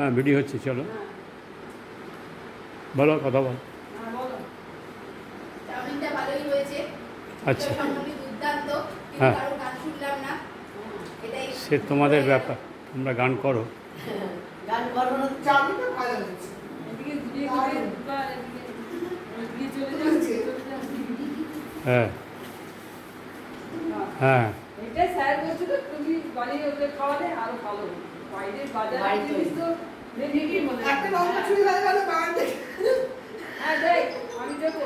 হ্যাঁ ভিডিও হচ্ছে, চলো বলো, কথা বলো। চাউমিনটা ভালোই হয়েছে, আচ্ছা, দুর্দান্ত, কিন্তু হ্যাঁ কারো গান শুনলাম না, এটাই সে তোমাদের ব্যাপার, তোমরা গান করো। গান করবো না, চাউমিনটা ভালো হয়েছে। হ্যাঁ হ্যাঁ এটা স্যার বলছিল তুমি বানিয়ে ওকে খাওয়ালে আরো ভালো হবে। বাইরের বাজারে জিনিস তো ঠিকই মনে হয়। একটা লঙ্কা ছুরি হয়ে গেল বাগান থেকে। হ্যাঁ দেখ, আমি দেবো।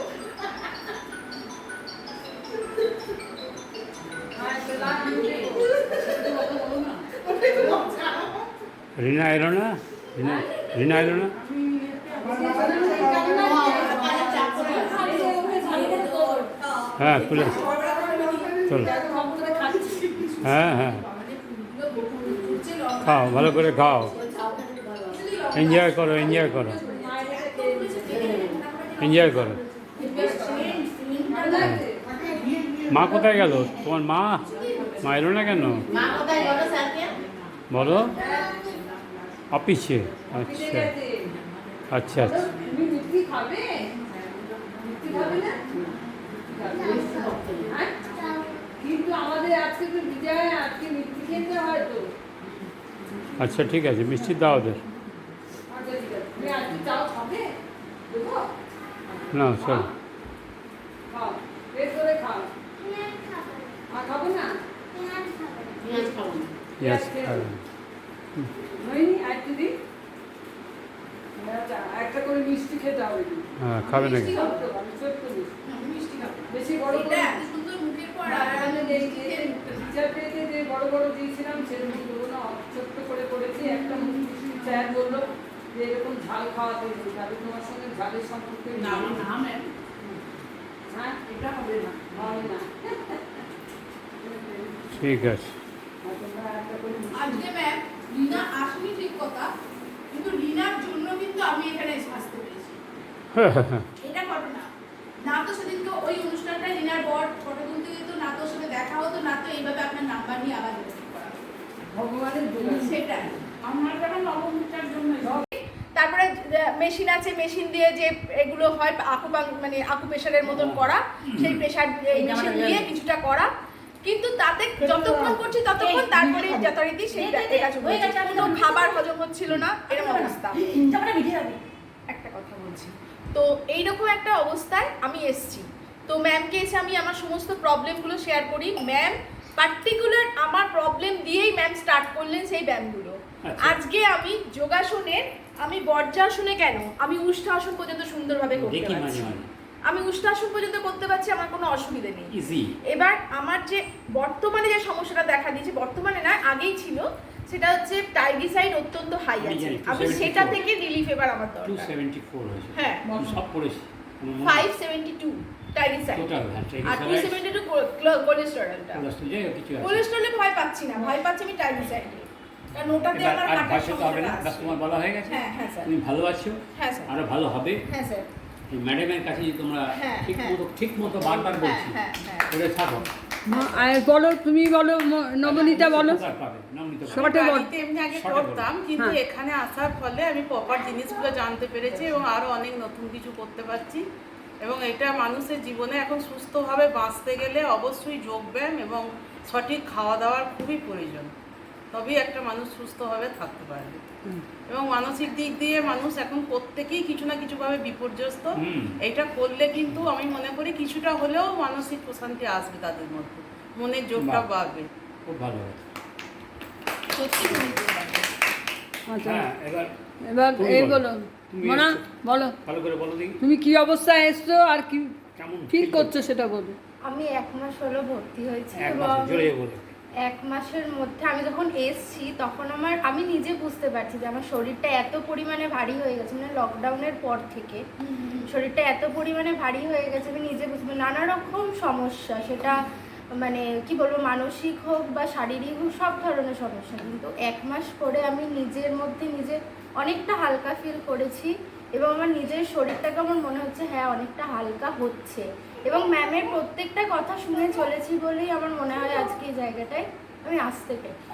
হ্যাঁ সেটা আমি দেবো। ওটাই তো লঙ্কা। রিনা এলো না, রিনা এলো না। হ্যাঁ তুলে চলো, হ্যাঁ হ্যাঁ খাও, ভালো করে খাও, এনজয় করো, এনজয় করো, এনজয় করো। মা কোথায় গেল তোমার? মা মা এলো না কেন? মা কোথায় গেল স্যারকে? বলো, অফিসে। আচ্ছা আচ্ছা আচ্ছা, তুমি মিষ্টি খাবে? মিষ্টি খাবে না? হ্যাঁ? কিন্তু আমাদের আজকে তো বিজয়, আজকে মিষ্টি খেতে হয় তো। আচ্ছা ঠিক আছে, মিষ্টি দাও ওদের। আচ্ছা ঠিক আছে, তুমি আজকে চাও খাবে? দেবো? না চলো, খাও, পেট করে খাও। আর খাবো না? পেঁয়াজ খাবো না। ইয়াস নইনি আর দিদি? আচ্ছা, একটা করে মিষ্টি খেতে হবে কিন্তু। হ্যাঁ খাবে নাকি? মিষ্টি খাবো তো, আমি ছোট্ট মিষ্টি। আমি মিষ্টি খাবো না। বেশি বড় এটা করে এত সুন্দর মুখের পর আর আর আমি আমি দেখি টিচার পেতে যে বড় বড় দিয়েছিলাম সেরকম দেবো না, ছোট্ট করে করেছি। একটা মিষ্টি স্যার বললো যে এরকম ঝাল খাওয়াতে হবে, তাহলে তোমার সঙ্গে ঝালের সম্পর্কে না না ম্যাম, হ্যাঁ এটা হবে না, হবে না। ঠিক আছে। আর তোমরা একটা করে মিষ্টি আজকে ম্যাম রিনা আসেনি ঠিক কথা, কিন্তু রিনার জন্য কিন্তু আমি এখানে আসতে পেরেছি। এটা ঘটনা। না তো সেদিনকে ওই অনুষ্ঠানটা রিনার বর ফটো তুলতে যেত, না তো ওর সাথে দেখা হতো, না তো এইভাবে আপনার নাম্বার নিয়ে আবার যোগাযোগ করা হতো। ভগবানের জন্য সেটাই আমার যেমন নবমীটার জন্য। তারপরে মেশিন আছে, মেশিন দিয়ে যে এগুলো হয় মানে আকুপ্রেশারের মতন করা, সেই প্রেশার মেশিন দিয়ে কিছুটা করা, কিন্তু তাতে যতক্ষণ করছি ততক্ষণ তারপরে যথারীতি সেই এটা চলে গেছে। কোনো খাবার হজম হচ্ছিল না, এরকম অবস্থা। একটা কথা বলছি, তো এইরকম একটা অবস্থায় আমি এসছি। তো ম্যামকে এসে আমি আমার সমস্ত প্রবলেমগুলো শেয়ার করি। ম্যাম পার্টিকুলার আমার প্রবলেম দিয়েই ম্যাম স্টার্ট করলেন সেই ব্যায়ামগুলো। আজকে আমি যোগাসনের, আমি বজ্রাসনে কেন, আমি উষ্ঠাসন পর্যন্ত সুন্দরভাবে করতে পারছি। আমি উষ্ঠাসন পর্যন্ত করতে পারছি, আমার কোনো অসুবিধা নেই। এবার আমার যে বর্তমানে যে সমস্যাটা দেখা দিয়েছে, বর্তমানে না আগেই ছিল, সেটা হচ্ছে ট্রাইগ্লিসাইড অত্যন্ত হাই আছে। আমি সেটা থেকে রিলিফ এবার আমার দরকার। 274 হয়েছে, হ্যাঁ সব পড়েছি। 572 ট্রাইগ্লিসাইড আর 272 কোলেস্টেরলটা। কোলেস্টেরলে ভয় পাচ্ছি না, ভয় পাচ্ছি আমি ট্রাইগ্লিসাইডে, কারণ ওটাতে আমার হার্টের সমস্যা আছে। তোমার বলা হয়ে গেছে, হ্যাঁ হ্যাঁ স্যার, তুমি ভালো আছো, হ্যাঁ স্যার, আরো ভালো হবে। হ্যাঁ স্যার, এই ম্যাডামের কাছে যে তোমরা হ্যাঁ, ঠিক মতো বারবার বলছি, হ্যাঁ হ্যাঁ করে থাকো। আর বলো, তুমি বলো, নবনীতা বলো। শর্টে বাড়িতে এমনি আগে করতাম, কিন্তু এখানে আসার ফলে আমি প্রপার জিনিসগুলো জানতে পেরেছি এবং আরো অনেক নতুন কিছু করতে পারছি। এবং এটা মানুষের জীবনে এখন সুস্থভাবে বাঁচতে গেলে অবশ্যই যোগব্যায়াম এবং সঠিক খাওয়া দাওয়ার খুবই প্রয়োজন, তবেই একটা মানুষ সুস্থভাবে থাকতে পারবে। এবং মানসিক দিক দিয়ে মানুষ এখন প্রত্যেকেই কিছু না কিছুভাবে বিপর্যস্ত। এটা করলে কিন্তু আমি মনে করি কিছুটা হলেও মানসিক প্রশান্তি আসবে তাদের মধ্যে, মনের জোরটা বাড়বে। খুব ভালো হয়। সত্যি আচ্ছা, হ্যাঁ, এবার এবার তুমি এই বলো। বলো, তুমি মোনা এসছো। বলো, ভালো করে বলো দেখি তুমি কি অবস্থায় এসছো আর কি কেমন ফিল করছো সেটা বলো। আমি 1 মাস হলো ভর্তি হয়েছি এক এবং মাস জোরে বলো। 1 মাসের মধ্যে আমি যখন এসছি তখন আমি নিজে বুঝতে পারছি যে আমার শরীরটা এত পরিমাণে ভারী হয়ে গেছে, মানে লকডাউনের পর থেকে শরীরটা এত পরিমাণে ভারী হয়ে গেছে, আমি নিজে বুঝতে, নানা রকম সমস্যা, সেটা মানে কি বলবো, মানসিক হোক বা শারীরিক হোক, সব ধরনের সমস্যা। কিন্তু 1 মাস করে আমি নিজের মধ্যে নিজে অনেকটা হালকা ফিল করেছি এবং আমার নিজের শরীরটাকে আমার মনে হচ্ছে হ্যাঁ অনেকটা হালকা হচ্ছে। এবং ম্যামের প্রত্যেকটা কথা শুনে চলেছি বলেই আমার মনে হয় আজকে এই জায়গাটায় আমি আসতে পেরেছি।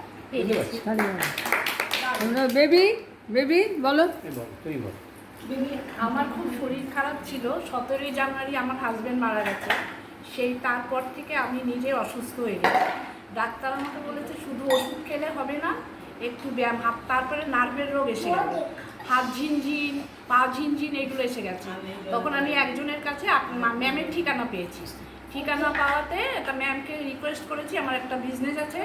বেবি বেবি বলো। এই বল, তুই বল। আমার খুব শরীর খারাপ ছিল, 17ই জানুয়ারি আমার হাজব্যান্ড মারা গেছে। সেই তারপর থেকে আমি নিজে অসুস্থ হয়ে গেছি। ডাক্তার আমাকে বলেছে শুধু ওষুধ খেলে হবে না, একটু ব্যায়াম। তারপরে নার্ভের রোগ এসে গেল, হাত ঝিনঝিন, পা ঝিনঝিন, এগুলো এসে গেছে। তখন আমি একজনের কাছে ম্যামের ঠিকানা পেয়েছি। ঠিকানা পাওয়াতে একটা ম্যামকে রিকোয়েস্ট করেছি, আমার একটা বিজনেস আছে,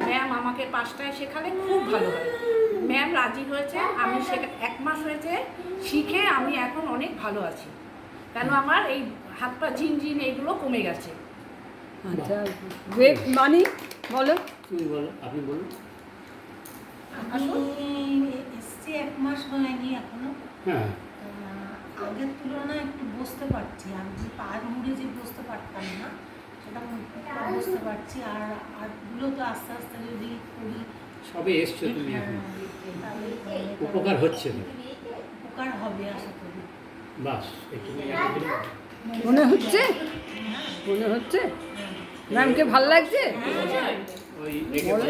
ম্যাম আমাকে 5টায় শেখালে খুব ভালো হয়। ম্যাম রাজি হয়েছে। আমি 1 মাস হয়েছে শিখে আমি এখন অনেক ভালো আছি, কেন আমার এই হাত পা ঝিনঝিন এইগুলো কমে গেছে। আচ্ছা মানি বলো। তুমি বলো, আপনি বলুন। আমি এসছি 1 মাস হয়নি এখনো। হ্যাঁ, আগের তুলনায় একটু বসতে পারছি। আমি যে পায়ের মুড়ে যে বসতে পারতাম না, সেটা বুঝতে পারছি। আর হাতগুলো তো আস্তে আস্তে যদি করি সবে এসছো তুমি এখন, তাহলে উপকার হচ্ছে না। উপকার হবে আশা করি। বাস এটুকুই। মনে হচ্ছে, মনে হচ্ছে ম্যামকে ভাল লাগছে। ওই রেখে বলো।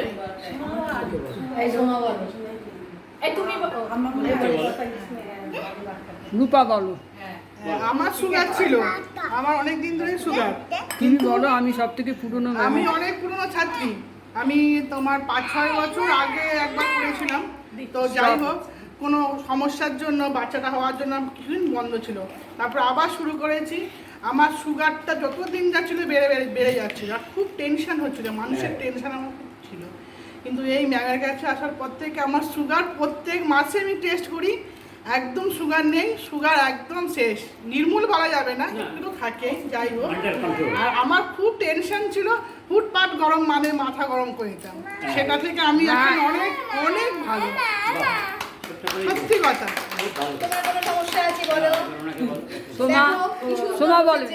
এই তুমি বলো। রূপা বলো। আমার সুগার ছিল, আমার অনেক দিন ধরে সুগার। তুমি বলো। আমি সব থেকে পুরনো আমি অনেক পুরনো ছাত্রী। আমি তোমার 5-6 বছর আগে একবার করেছিলাম। তো যাই হোক, কোনো সমস্যার জন্য, বাচ্চাটা হওয়ার জন্য কিছুদিন বন্ধ ছিল। তারপর আবার শুরু করেছি। আমার সুগারটা যত দিন যাচ্ছিল বেড়ে যাচ্ছিল, আর খুব টেনশন হচ্ছিল, মানুষের টেনশন আমার খুব ছিল। কিন্তু এই ম্যামের কাছে আসার পর থেকে আমার সুগার প্রত্যেক মাসে আমি টেস্ট করি, একদম সুগার নেই, সুগার একদম শেষ। নির্মূল বলা যাবে না, একটু থাকে, যাই হোক। আর আমার খুব টেনশন ছিল, হুটপাট গরম মানে মাথা গরম করে দিতাম। সেটা থেকে আমি এখন অনেক অনেক ভালো, সত্যি কথা। তোমার কোনো সমস্যা আছে বলো। সোমা, সোমা বলে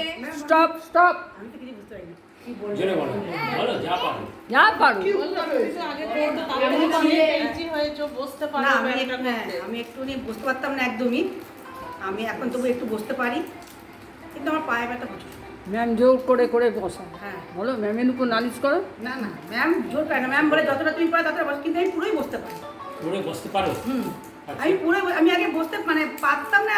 স্টপ স্টপ। জোরে বলো, বলো যা পারো। যা পারো। কি উপকার হয়েছে? আগে করতো, তারপরে তুমি পেয়েছি হয়েছো, বসতে পারো না, আমি এটা করতে। আমি একটুখানি বসতে পারতাম না একদমই। আমি এখন তবু একটু বসতে পারি, কিন্তু আমার পায়ে ব্যথা প্রচুর। ম্যাম জোর করে করে বসা। হ্যাঁ। বলো ম্যামের উপর নালিশ করো। না না, ম্যাম জোর পায় না। ম্যাম বলে যতটা তুমি পারো ততটা বস, কিন্তু আমি পুরোই বসতে পারি। পুরো বসতে পারো? আমি পুরো, আমি আগে বসতে মানে পারতাম না,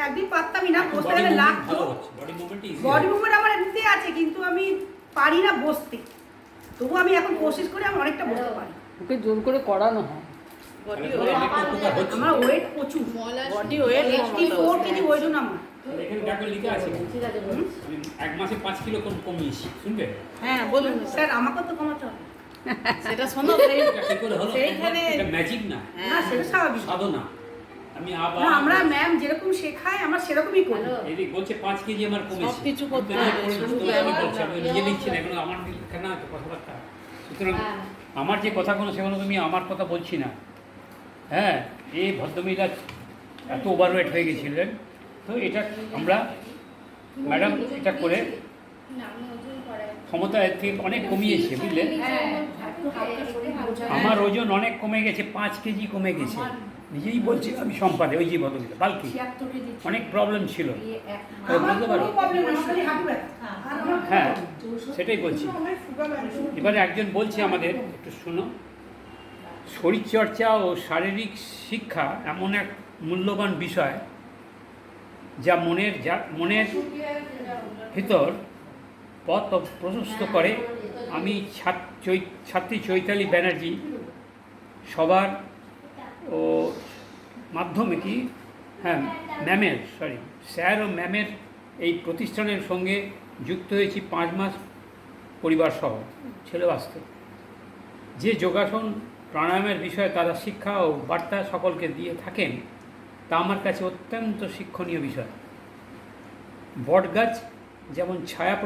একদিন পারতামই না, বসতে গেলে লাগতো। Body movement easy. Body movement আমার এমনিতেই আছে, কিন্তু আমি পারি না বসতে। তবু আমি এখন কোশিশ করে আমি অনেকটা বসতে পারি। ওকে জোর করে করানো হয়। আমার ওয়েট প্রচুর, বডি ওয়েট 84 কেজি ওজন আমার। এখানে ডাক্তার লিখে আছে। আমি 1 মাসে 5 কিলো কমিয়েছি, শুনবে? হ্যাঁ বলুন স্যার আমাকে তো কমাতে হবে। সেটা শোনো। এটা কি করে হলো? সেইখানে- এটা ম্যাজিক না, না সেটা স্বাভাবিক। সাধনা। আমি আবার না, আমরা ম্যাম যেরকম শেখায় আমরা সেরকমই করি। এদিক বলছে 5 কেজি আমার কমেছে। সবকিছু করতে আমি হবে, করে শুরু দিচ্ছি, আমি করে বলছি, আমি নিজে লিখছি না, এগুলো আমার লেখা না তো কথাবার্তা। সুতরাং আমার যে কথাগুলো সেগুলো তুমি আমার কথা বলছি না। হ্যাঁ, এই ভদ্রমহিলা এত ওভারওয়েট হয়ে গেছিলেন, তো এটা আমরা ম্যাডাম এটা করে ক্ষমতা এর থেকে অনেক কমিয়েছে, বুঝলেন? আমার ওজন অনেক কমে গেছে, 5 কেজি কমে গেছে। নিজেই বলছি আমি সম্পাদে, ওই যে ভদ্রমহিলা বালকি অনেক প্রবলেম ছিল, বলতে পারো। প্রবলেম না, খালি হাঁটু ব্যথা। আর আমার হ্যাঁ, সেটাই বলছি। এবারে একজন বলছে আমাদের, একটু শোনো, শরীরচর্চা ও শারীরিক শিক্ষা এমন এক মূল্যবান বিষয় যা মনের ভিতর পথ প্রশস্ত করে। আমি ছাত্রী চৈতালি ব্যানার্জি সবার ও মাধ্যমে কি হ্যাঁ ম্যামের স্যার ও ম্যামের এই প্রতিষ্ঠানের সঙ্গে যুক্ত হয়েছি 5 মাস পরিবার সহ ছেলে বাস্তব। যে যোগাসন প্রাণায়ামের বিষয়ে তারা শিক্ষা ও বার্তা সকলকে দিয়ে থাকেন, তা আমার কাছে অত্যন্ত শিক্ষণীয় বিষয়। বটগাছ যেমন ছায়া